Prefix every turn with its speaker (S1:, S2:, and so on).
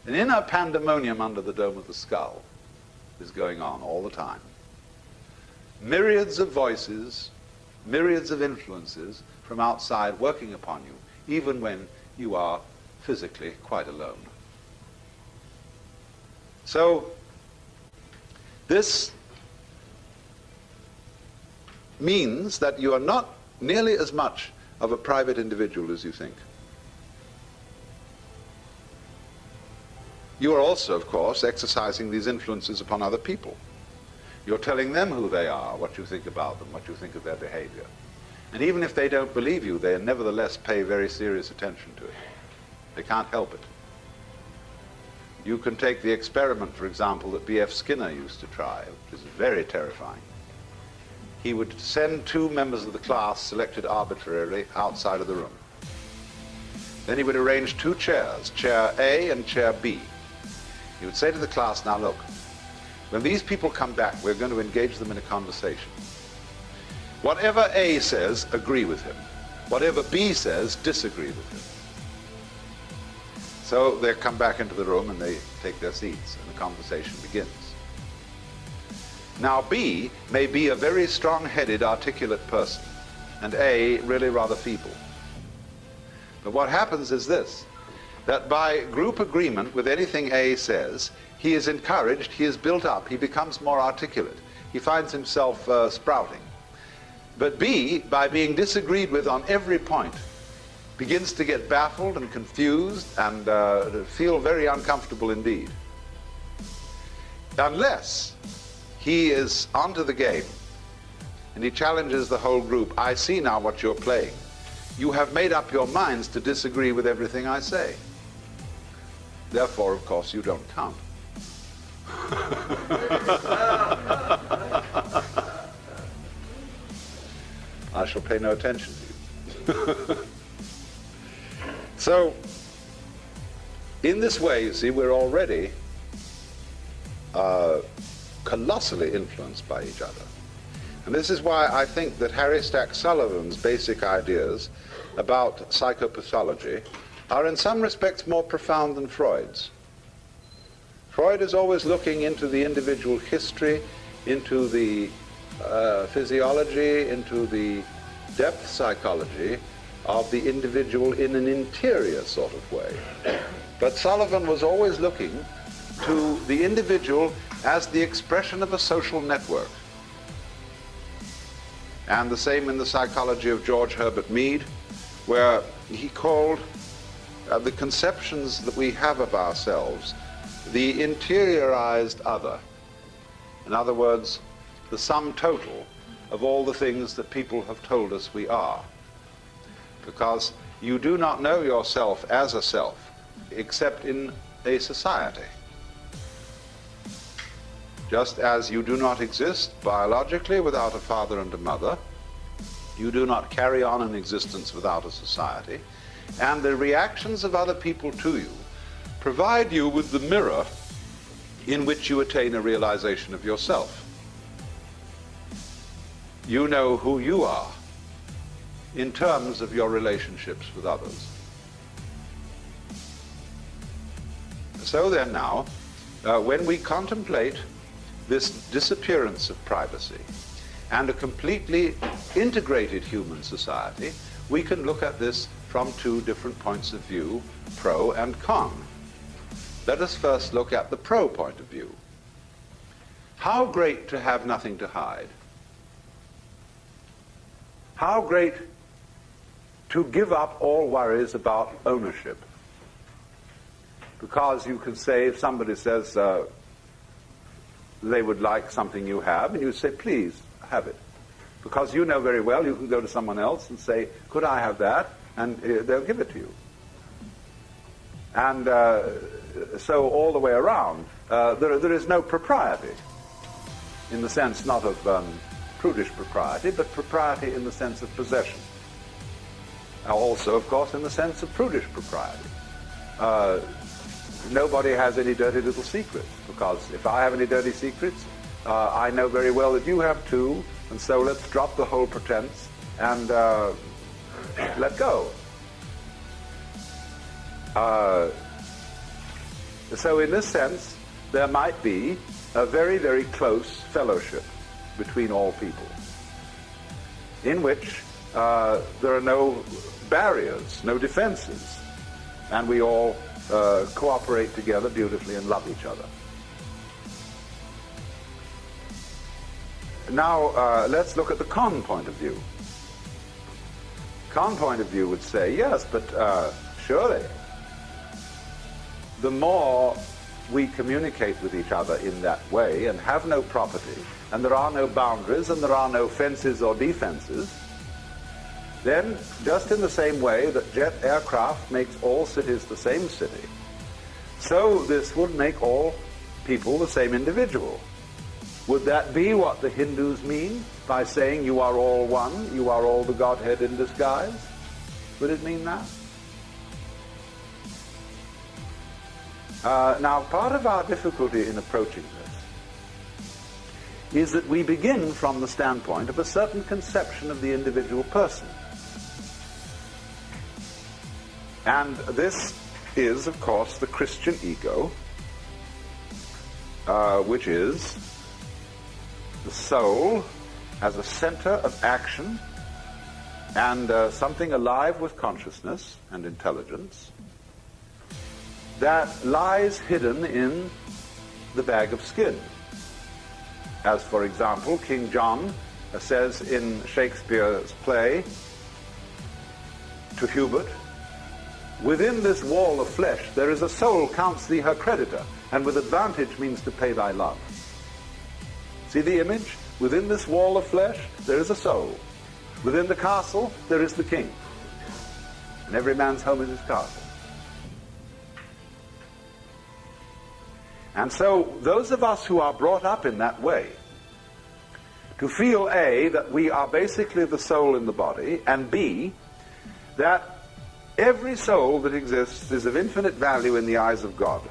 S1: An inner pandemonium under the dome of the skull is going on all the time. Myriads of voices, myriads of influences from outside working upon you, even when you are physically quite alone. So, this means that you are not nearly as much of a private individual as you think. You are also, of course, exercising these influences upon other people. You're telling them who they are, what you think about them, what you think of their behavior. And even if they don't believe you, they nevertheless pay very serious attention to it. They can't help it. You can take the experiment, for example, that B.F. Skinner used to try, which is very terrifying. He would send two members of the class, selected arbitrarily, outside of the room. Then he would arrange two chairs, chair A and chair B. He would say to the class, now look, when these people come back, we're going to engage them in a conversation. Whatever A says, agree with him. Whatever B says, disagree with him. So they come back into the room and they take their seats and the conversation begins. Now B may be a very strong-headed, articulate person, and A really rather feeble. But what happens is this, that by group agreement with anything A says, he is encouraged, he is built up, he becomes more articulate, he finds himself sprouting. But B, by being disagreed with on every point, begins to get baffled and confused and feel very uncomfortable indeed. Unless he is onto the game and he challenges the whole group, I see now what you're playing. You have made up your minds to disagree with everything I say. Therefore, of course, you don't count. I shall pay no attention to you. So, in this way, you see, we're already colossally influenced by each other. And this is why I think that Harry Stack Sullivan's basic ideas about psychopathology are in some respects more profound than Freud's. Freud is always looking into the individual history, into the physiology, into the depth psychology of the individual in an interior sort of way. But Sullivan was always looking to the individual as the expression of a social network. And the same in the psychology of George Herbert Mead, where he called the conceptions that we have of ourselves the interiorized other. In other words, the sum total of all the things that people have told us we are. Because you do not know yourself as a self except in a society. Just as you do not exist biologically without a father and a mother, you do not carry on an existence without a society, and the reactions of other people to you provide you with the mirror in which you attain a realization of yourself. You know who you are in terms of your relationships with others. So then now, when we contemplate this disappearance of privacy and a completely integrated human society, we can look at this from two different points of view, pro and con. Let us first look at the pro point of view. How great to have nothing to hide. How great to give up all worries about ownership. Because you can say, if somebody says they would like something you have, and you say, please, have it. Because you know very well you can go to someone else and say, could I have that? And they'll give it to you. And so all the way around, there is no propriety, in the sense not of prudish propriety, but propriety in the sense of possession. Also, of course, in the sense of prudish propriety. Nobody has any dirty little secrets, because if I have any dirty secrets, I know very well that you have too, and so let's drop the whole pretense and let go. So in this sense, there might be a very, very close fellowship between all people, in which there are no barriers, no defenses, and we all cooperate together beautifully and love each other. Now, let's look at the con point of view. Con point of view would say, yes, but surely, the more we communicate with each other in that way and have no property, and there are no boundaries, and there are no fences or defenses, then just in the same way that jet aircraft makes all cities the same city, so this would make all people the same individual. Would that be what the Hindus mean by saying you are all one, you are all the Godhead in disguise? Would it mean that? Now, part of our difficulty in approaching this is that we begin from the standpoint of a certain conception of the individual person. And this is, of course, the Christian ego, which is the soul as a center of action and something alive with consciousness and intelligence that lies hidden in the bag of skin. As, for example, King John says in Shakespeare's play to Hubert, "Within this wall of flesh there is a soul counts thee her creditor, and with advantage means to pay thy love." See the image? Within this wall of flesh there is a soul. Within the castle there is the king. And every man's home is his castle. And so those of us who are brought up in that way, to feel A, that we are basically the soul in the body, and B, that every soul that exists is of infinite value in the eyes of God.